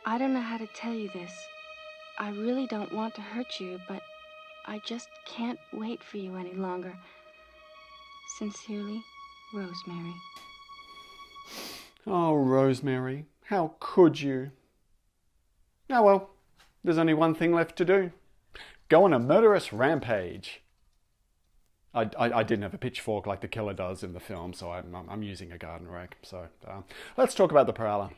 I don't know how to tell you this. I really don't want to hurt you, but I just can't wait for you any longer. Sincerely, Rosemary. Oh, Rosemary, how could you? Oh well, there's only one thing left to do. Go on a murderous rampage. I didn't have a pitchfork like the killer does in the film, so I'm using a garden rake. So let's talk about the Prowler.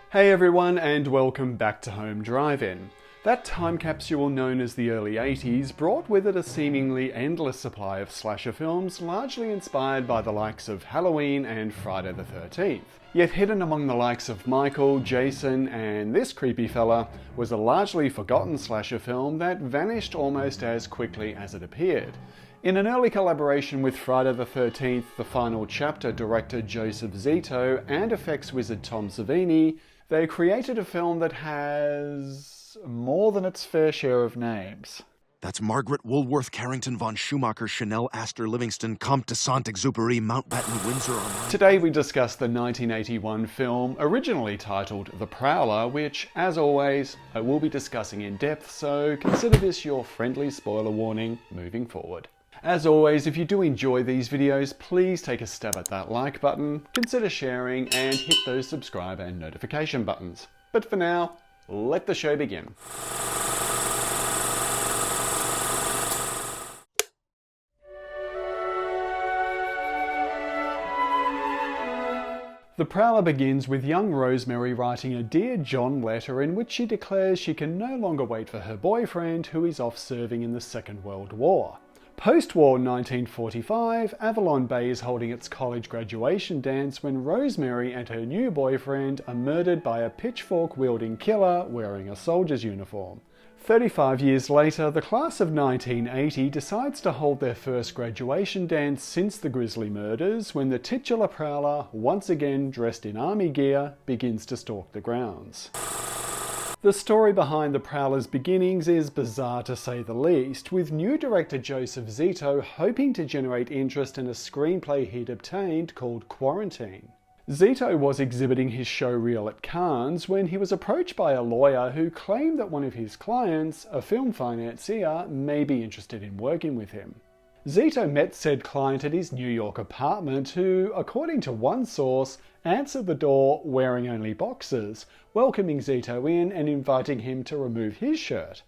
Hey everyone, and welcome back to Home Drive-In. That time capsule known as the early 80s brought with it a seemingly endless supply of slasher films, largely inspired by the likes of Halloween and Friday the 13th. Yet hidden among the likes of Michael, Jason, and this creepy fella was a largely forgotten slasher film that vanished almost as quickly as it appeared. In an early collaboration with Friday the 13th, The Final Chapter director Joseph Zito and effects wizard Tom Savini, they created a film that has more than its fair share of names. That's Margaret Woolworth Carrington von Schumacher Chanel Astor Livingston Comte de Saint-Exupéry Mountbatten Windsor. Today we discuss the 1981 film, originally titled The Prowler, which, as always, I will be discussing in depth, so consider this your friendly spoiler warning moving forward. As always, if you do enjoy these videos, please take a stab at that like button, consider sharing, and hit those subscribe and notification buttons. But for now, let the show begin. The Prowler begins with young Rosemary writing a Dear John letter in which she declares she can no longer wait for her boyfriend, who is off serving in the Second World War. Post-war 1945, Avalon Bay is holding its college graduation dance when Rosemary and her new boyfriend are murdered by a pitchfork-wielding killer wearing a soldier's uniform. 35 years later, the class of 1980 decides to hold their first graduation dance since the grisly murders when the titular Prowler, once again dressed in army gear, begins to stalk the grounds. The story behind the Prowler's beginnings is bizarre to say the least, with new director Joseph Zito hoping to generate interest in a screenplay he'd obtained called Quarantine. Zito was exhibiting his showreel at Cannes when he was approached by a lawyer who claimed that one of his clients, a film financier, may be interested in working with him. Zito met said client at his New York apartment who, according to one source, answered the door wearing only boxers, welcoming Zito in and inviting him to remove his shirt.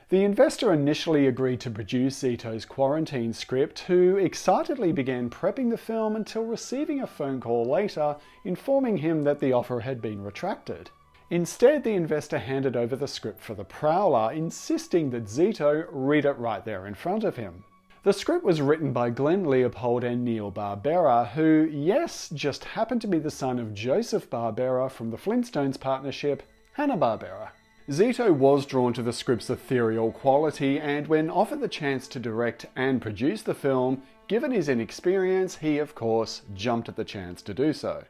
The investor initially agreed to produce Zito's Quarantine script, who excitedly began prepping the film until receiving a phone call later informing him that the offer had been retracted. Instead, the investor handed over the script for The Prowler, insisting that Zito read it right there in front of him. The script was written by Glenn Leopold and Neil Barbera, who, yes, just happened to be the son of Joseph Barbera from the Flintstones partnership, Hanna-Barbera. Zito was drawn to the script's ethereal quality, and when offered the chance to direct and produce the film, given his inexperience, he of course jumped at the chance to do so.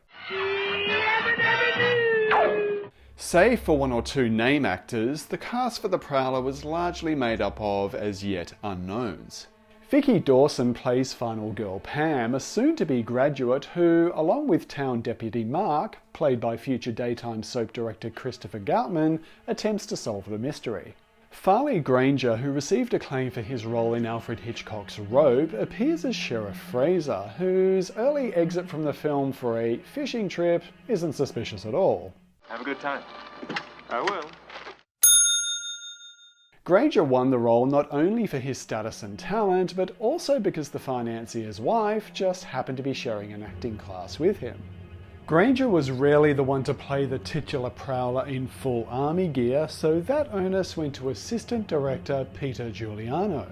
Save for one or two name actors, the cast for The Prowler was largely made up of as yet unknowns. Vicky Dawson plays final girl Pam, a soon-to-be graduate who, along with town deputy Mark, played by future daytime soap director Christopher Goutman, attempts to solve the mystery. Farley Granger, who received acclaim for his role in Alfred Hitchcock's Rope, appears as Sheriff Fraser, whose early exit from the film for a fishing trip isn't suspicious at all. Have a good time. I will. Granger won the role not only for his status and talent, but also because the financier's wife just happened to be sharing an acting class with him. Granger was rarely the one to play the titular Prowler in full army gear, so that onus went to assistant director Peter Giuliano.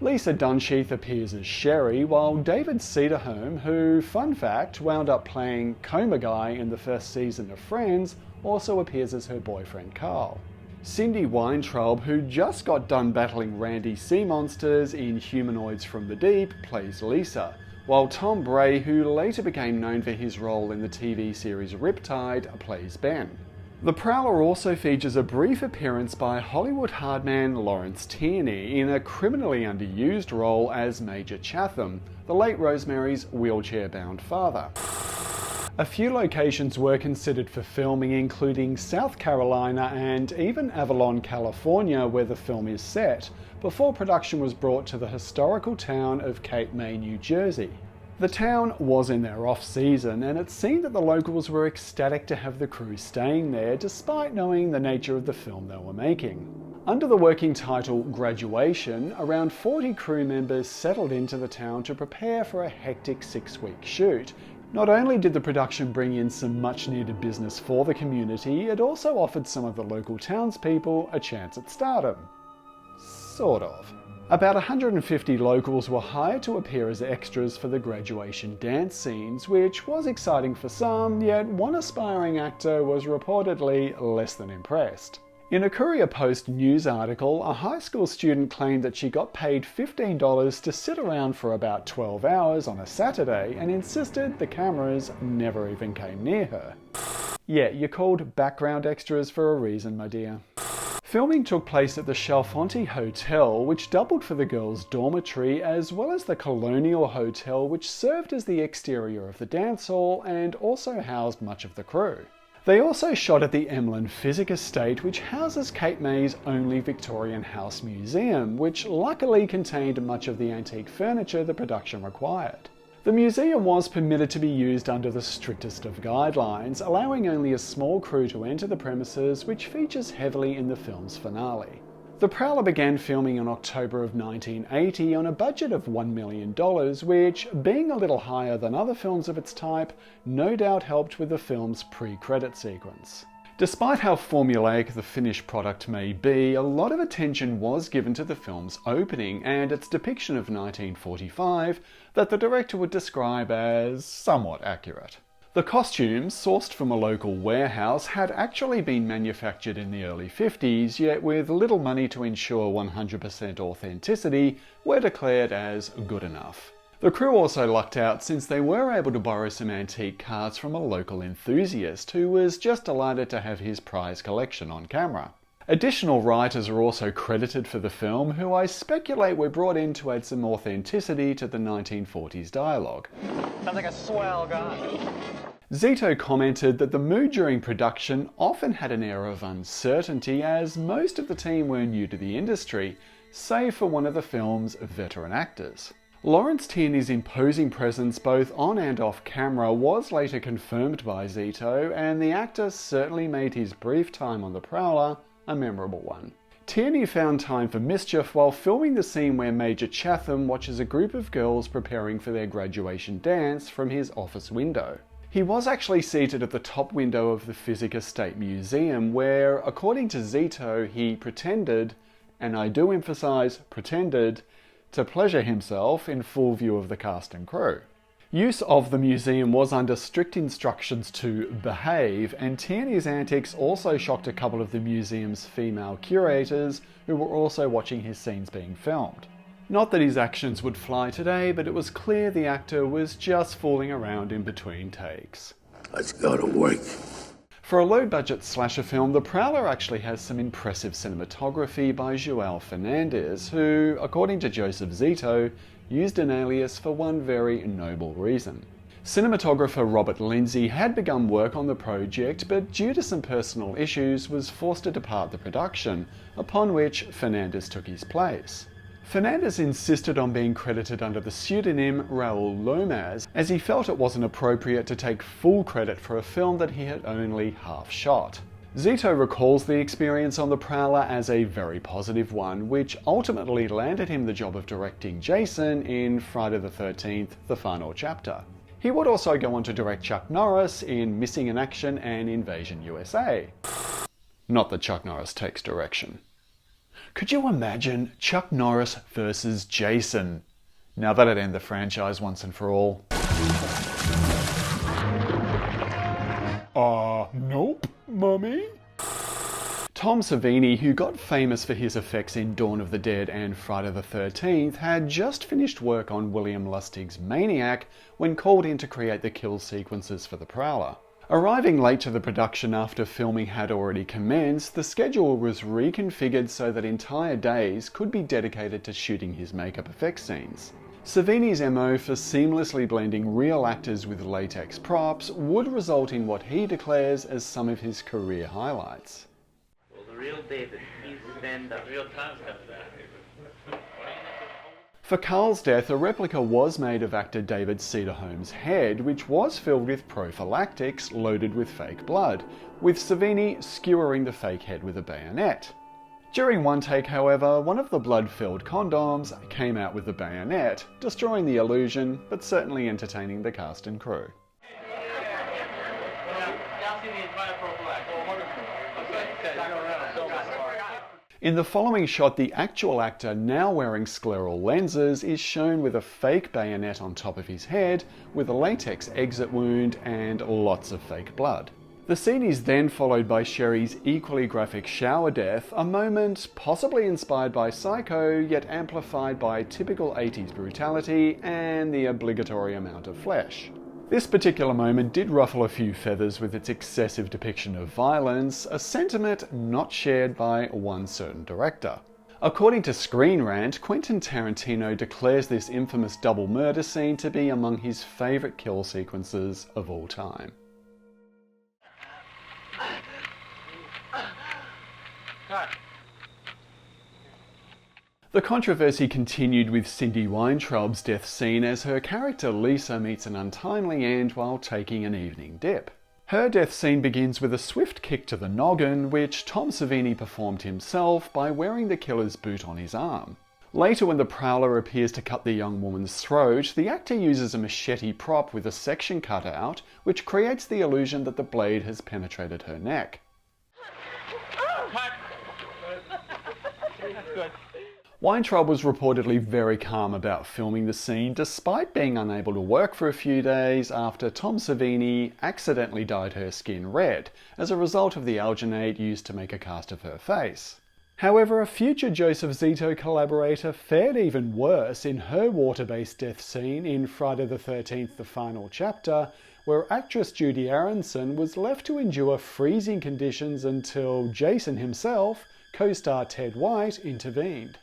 Lisa Dunsheath appears as Sherry, while David Sederholm, who, fun fact, wound up playing Coma Guy in the first season of Friends, also appears as her boyfriend Carl. Cindy Weintraub, who just got done battling Randy sea monsters in Humanoids from the Deep, plays Lisa, while Tom Bray, who later became known for his role in the TV series Riptide, plays Ben. The Prowler also features a brief appearance by Hollywood hardman Lawrence Tierney in a criminally underused role as Major Chatham, the late Rosemary's wheelchair-bound father. A few locations were considered for filming, including South Carolina and even Avalon, California, where the film is set, before production was brought to the historical town of Cape May, New Jersey. The town was in their off-season, and it seemed that the locals were ecstatic to have the crew staying there, despite knowing the nature of the film they were making. Under the working title Graduation, around 40 crew members settled into the town to prepare for a hectic 6-week shoot. Not only did the production bring in some much-needed business for the community, it also offered some of the local townspeople a chance at stardom. Sort of. About 150 locals were hired to appear as extras for the graduation dance scenes, which was exciting for some, yet one aspiring actor was reportedly less than impressed. In a Courier Post news article, a high school student claimed that she got paid $15 to sit around for about 12 hours on a Saturday and insisted the cameras never even came near her. Yeah, you're called background extras for a reason, my dear. Filming took place at the Chalfonte Hotel, which doubled for the girls' dormitory, as well as the Colonial Hotel, which served as the exterior of the dance hall and also housed much of the crew. They also shot at the Emlyn Physic Estate, which houses Cape May's only Victorian house museum, which luckily contained much of the antique furniture the production required. The museum was permitted to be used under the strictest of guidelines, allowing only a small crew to enter the premises, which features heavily in the film's finale. The Prowler began filming in October of 1980 on a budget of $1 million, which, being a little higher than other films of its type, no doubt helped with the film's pre-credit sequence. Despite how formulaic the finished product may be, a lot of attention was given to the film's opening and its depiction of 1945 that the director would describe as somewhat accurate. The costumes, sourced from a local warehouse, had actually been manufactured in the early 50s, yet with little money to ensure 100% authenticity, were declared as good enough. The crew also lucked out since they were able to borrow some antique cars from a local enthusiast who was just delighted to have his prize collection on camera. Additional writers are also credited for the film, who I speculate were brought in to add some authenticity to the 1940s dialogue. Sounds like a swell guy. Zito commented that the mood during production often had an air of uncertainty, as most of the team were new to the industry, save for one of the film's veteran actors. Lawrence Tierney's imposing presence both on and off camera was later confirmed by Zito, and the actor certainly made his brief time on the Prowler a memorable one. Tierney found time for mischief while filming the scene where Major Chatham watches a group of girls preparing for their graduation dance from his office window. He was actually seated at the top window of the Physic Estate Museum, where, according to Zito, he pretended, and I do emphasise pretended, to pleasure himself in full view of the cast and crew. Use of the museum was under strict instructions to behave, and Tierney's antics also shocked a couple of the museum's female curators who were also watching his scenes being filmed. Not that his actions would fly today, but it was clear the actor was just fooling around in between takes. Let's go to work. For a low-budget slasher film, The Prowler actually has some impressive cinematography by João Fernandes, who, according to Joseph Zito, used an alias for one very noble reason. Cinematographer Robert Lindsay had begun work on the project, but due to some personal issues was forced to depart the production, upon which Fernandes took his place. Fernandes insisted on being credited under the pseudonym Raul Lomas, as he felt it wasn't appropriate to take full credit for a film that he had only half shot. Zito recalls the experience on The Prowler as a very positive one, which ultimately landed him the job of directing Jason in Friday the 13th, The Final Chapter. He would also go on to direct Chuck Norris in Missing in Action and Invasion USA. Not that Chuck Norris takes direction. Could you imagine Chuck Norris versus Jason? Now that'd end the franchise once and for all. Nope, mummy. Tom Savini, who got famous for his effects in Dawn of the Dead and Friday the 13th, had just finished work on William Lustig's Maniac when called in to create the kill sequences for The Prowler. Arriving late to the production after filming had already commenced, the schedule was reconfigured so that entire days could be dedicated to shooting his makeup effects scenes. Savini's MO for seamlessly blending real actors with latex props would result in what he declares as some of his career highlights. Well, the real David, he's stand up. Real time's coming back. For Carl's death, a replica was made of actor David Sederholm's head, which was filled with prophylactics loaded with fake blood, with Savini skewering the fake head with a bayonet. During one take, however, one of the blood-filled condoms came out with the bayonet, destroying the illusion, but certainly entertaining the cast and crew. In the following shot, the actual actor, now wearing scleral lenses, is shown with a fake bayonet on top of his head, with a latex exit wound and lots of fake blood. The scene is then followed by Sherry's equally graphic shower death, a moment possibly inspired by Psycho, yet amplified by typical 80s brutality and the obligatory amount of flesh. This particular moment did ruffle a few feathers with its excessive depiction of violence, a sentiment not shared by one certain director. According to Screen Rant, Quentin Tarantino declares this infamous double murder scene to be among his favourite kill sequences of all time. The controversy continued with Cindy Weintraub's death scene as her character Lisa meets an untimely end while taking an evening dip. Her death scene begins with a swift kick to the noggin, which Tom Savini performed himself by wearing the killer's boot on his arm. Later, when the Prowler appears to cut the young woman's throat, the actor uses a machete prop with a section cut out, which creates the illusion that the blade has penetrated her neck. Weintraub was reportedly very calm about filming the scene, despite being unable to work for a few days after Tom Savini accidentally dyed her skin red as a result of the alginate used to make a cast of her face. However, a future Joseph Zito collaborator fared even worse in her water-based death scene in Friday the 13th, The Final Chapter, where actress Judy Aronson was left to endure freezing conditions until Jason himself, co-star Ted White, intervened.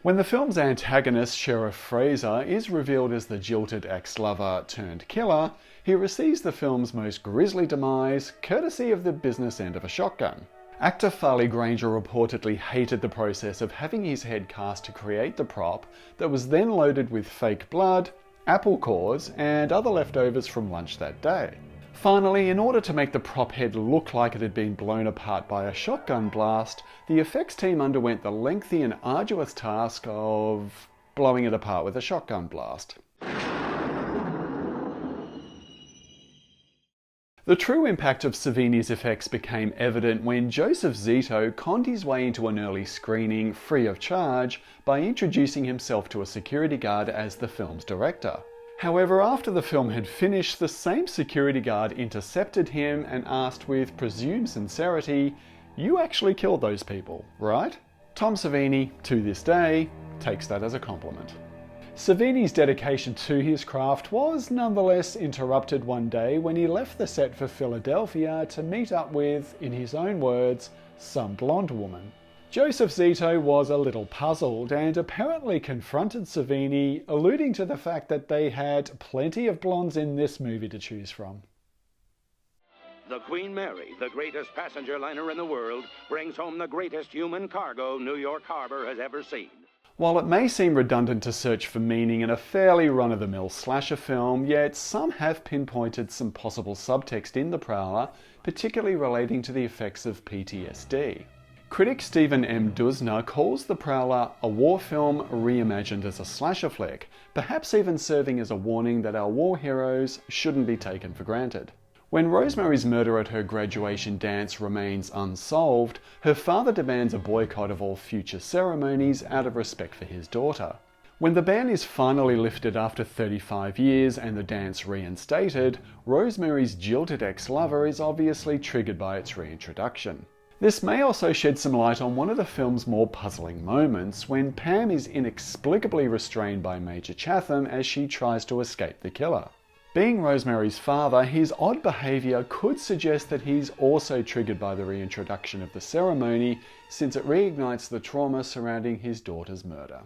When the film's antagonist, Sheriff Fraser, is revealed as the jilted ex-lover turned killer, he receives the film's most grisly demise, courtesy of the business end of a shotgun. Actor Farley Granger reportedly hated the process of having his head cast to create the prop that was then loaded with fake blood, apple cores, and other leftovers from lunch that day. Finally, in order to make the prop head look like it had been blown apart by a shotgun blast, the effects team underwent the lengthy and arduous task of blowing it apart with a shotgun blast. The true impact of Savini's effects became evident when Joseph Zito conned his way into an early screening free of charge by introducing himself to a security guard as the film's director. However, after the film had finished, the same security guard intercepted him and asked with presumed sincerity, "You actually killed those people, right?" Tom Savini, to this day, takes that as a compliment. Savini's dedication to his craft was nonetheless interrupted one day when he left the set for Philadelphia to meet up with, in his own words, some blonde woman. Joseph Zito was a little puzzled and apparently confronted Savini, alluding to the fact that they had plenty of blondes in this movie to choose from. The Queen Mary, the greatest passenger liner in the world, brings home the greatest human cargo New York Harbor has ever seen. While it may seem redundant to search for meaning in a fairly run-of-the-mill slasher film, yet some have pinpointed some possible subtext in The Prowler, particularly relating to the effects of PTSD. Critic Stephen M. Duzner calls The Prowler a war film reimagined as a slasher flick, perhaps even serving as a warning that our war heroes shouldn't be taken for granted. When Rosemary's murder at her graduation dance remains unsolved, her father demands a boycott of all future ceremonies out of respect for his daughter. When the ban is finally lifted after 35 years and the dance reinstated, Rosemary's jilted ex-lover is obviously triggered by its reintroduction. This may also shed some light on one of the film's more puzzling moments, when Pam is inexplicably restrained by Major Chatham as she tries to escape the killer. Being Rosemary's father, his odd behaviour could suggest that he's also triggered by the reintroduction of the ceremony, since it reignites the trauma surrounding his daughter's murder.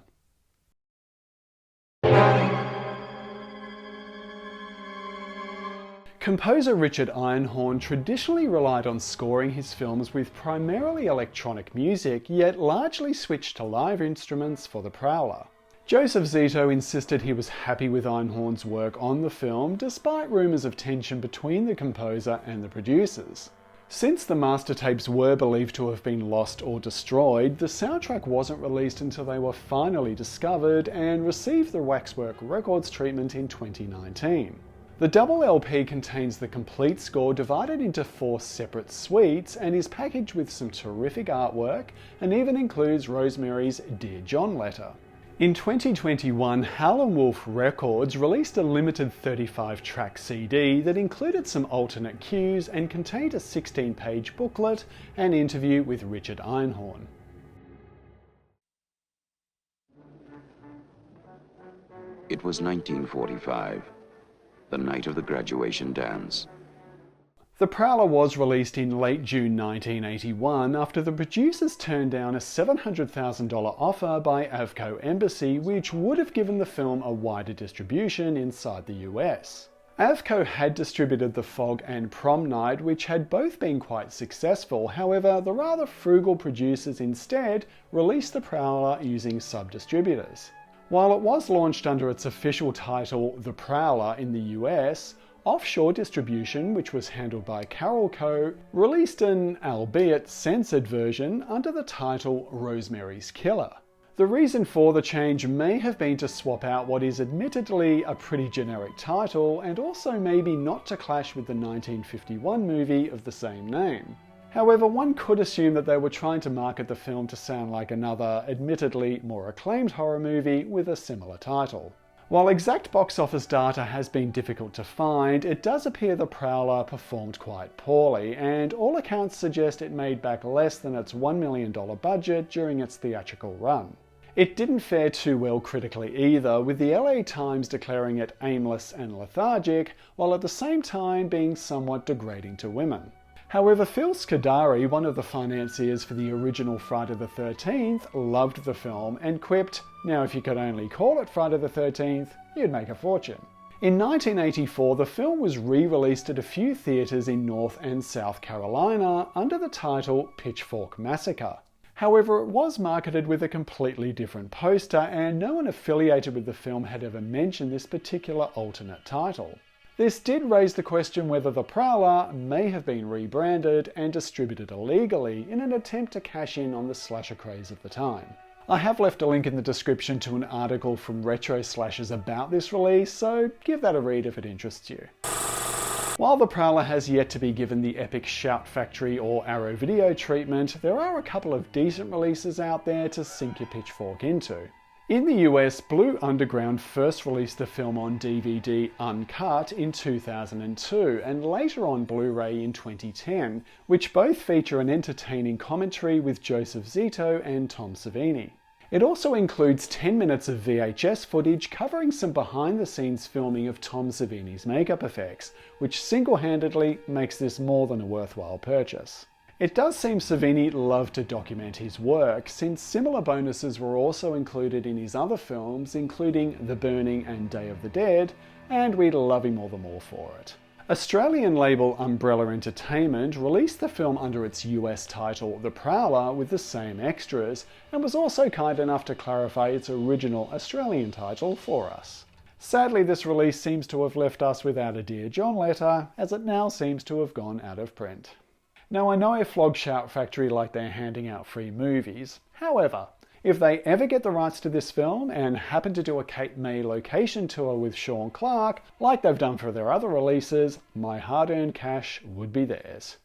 Composer Richard Einhorn traditionally relied on scoring his films with primarily electronic music, yet largely switched to live instruments for The Prowler. Joseph Zito insisted he was happy with Einhorn's work on the film, despite rumours of tension between the composer and the producers. Since the master tapes were believed to have been lost or destroyed, the soundtrack wasn't released until they were finally discovered and received the Waxwork Records treatment in 2019. The double LP contains the complete score divided into 4 separate suites and is packaged with some terrific artwork, and even includes Rosemary's Dear John letter. In 2021, Howlin' Wolf Records released a limited 35-track CD that included some alternate cues and contained a 16-page booklet and interview with Richard Einhorn. It was 1945. The night of the graduation dance. The Prowler was released in late June 1981 after the producers turned down a $700,000 offer by Avco Embassy, which would have given the film a wider distribution inside the US. Avco had distributed The Fog and Prom Night, which had both been quite successful. However, the rather frugal producers instead released The Prowler using sub-distributors. While it was launched under its official title The Prowler in the US, offshore distribution, which was handled by Carol Co., released an, albeit censored version under the title Rosemary's Killer. The reason for the change may have been to swap out what is admittedly a pretty generic title, and also maybe not to clash with the 1951 movie of the same name. However, one could assume that they were trying to market the film to sound like another, admittedly more acclaimed horror movie with a similar title. While exact box office data has been difficult to find, it does appear The Prowler performed quite poorly, and all accounts suggest it made back less than its $1 million budget during its theatrical run. It didn't fare too well critically either, with the LA Times declaring it aimless and lethargic, while at the same time being somewhat degrading to women. However, Phil Scudari, one of the financiers for the original Friday the 13th, loved the film and quipped, "Now if you could only call it Friday the 13th, you'd make a fortune." In 1984, the film was re-released at a few theatres in North and South Carolina under the title Pitchfork Massacre. However, it was marketed with a completely different poster, and no one affiliated with the film had ever mentioned this particular alternate title. This did raise the question whether The Prowler may have been rebranded and distributed illegally in an attempt to cash in on the slasher craze of the time. I have left a link in the description to an article from Retro Slashers about this release, so give that a read if it interests you. While The Prowler has yet to be given the epic Shout Factory or Arrow Video treatment, there are a couple of decent releases out there to sink your pitchfork into. In the US, Blue Underground first released the film on DVD uncut in 2002 and later on Blu-ray in 2010, which both feature an entertaining commentary with Joseph Zito and Tom Savini. It also includes 10 minutes of VHS footage covering some behind-the-scenes filming of Tom Savini's makeup effects, which single-handedly makes this more than a worthwhile purchase. It does seem Savini loved to document his work, since similar bonuses were also included in his other films, including The Burning and Day of the Dead, and we'd love him all the more for it. Australian label Umbrella Entertainment released the film under its US title The Prowler with the same extras, and was also kind enough to clarify its original Australian title for us. Sadly, this release seems to have left us without a Dear John letter, as it now seems to have gone out of print. Now, I know Flog Shout Factory like they're handing out free movies. However, if they ever get the rights to this film and happen to do a Cape May location tour with Sean Clark, like they've done for their other releases, my hard-earned cash would be theirs.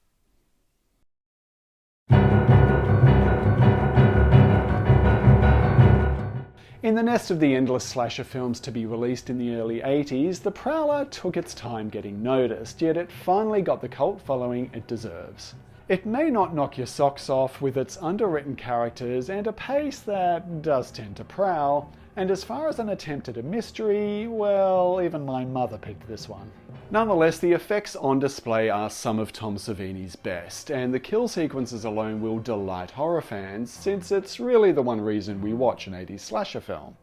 In the nest of the endless slasher films to be released in the early 80s, The Prowler took its time getting noticed, yet it finally got the cult following it deserves. It may not knock your socks off with its underwritten characters and a pace that does tend to prowl, and as far as an attempt at a mystery, well, even my mother picked this one. Nonetheless, the effects on display are some of Tom Savini's best, and the kill sequences alone will delight horror fans, since it's really the one reason we watch an 80s slasher film.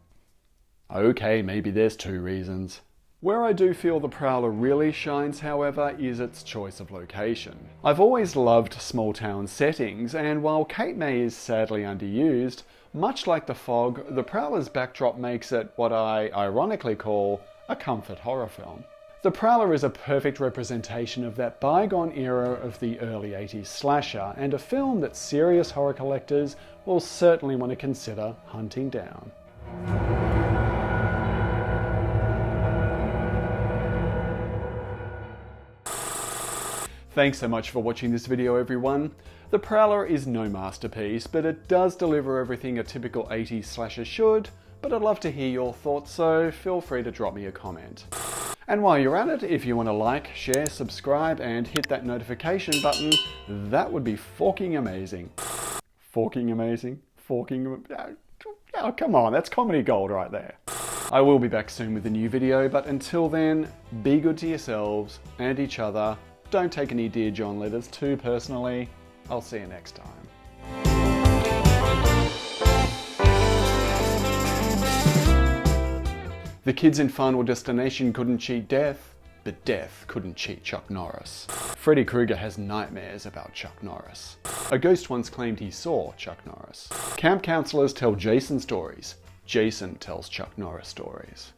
Okay, maybe there's two reasons. Where I do feel the Prowler really shines, however, is its choice of location. I've always loved small town settings, and while Cape May is sadly underused, much like The Fog, the Prowler's backdrop makes it what I ironically call a comfort horror film. The Prowler is a perfect representation of that bygone era of the early 80s slasher, and a film that serious horror collectors will certainly want to consider hunting down. Thanks so much for watching this video, everyone. The Prowler is no masterpiece, but it does deliver everything a typical 80s slasher should, but I'd love to hear your thoughts, so feel free to drop me a comment. And while you're at it, if you want to like, share, subscribe, and hit that notification button, that would be forking amazing. Forking amazing? Forking... Oh, come on, that's comedy gold right there. I will be back soon with a new video, but until then, be good to yourselves and each other. Don't take any Dear John letters too personally. I'll see you next time. The kids in Final Destination couldn't cheat death, but death couldn't cheat Chuck Norris. Freddy Krueger has nightmares about Chuck Norris. A ghost once claimed he saw Chuck Norris. Camp counselors tell Jason stories. Jason tells Chuck Norris stories.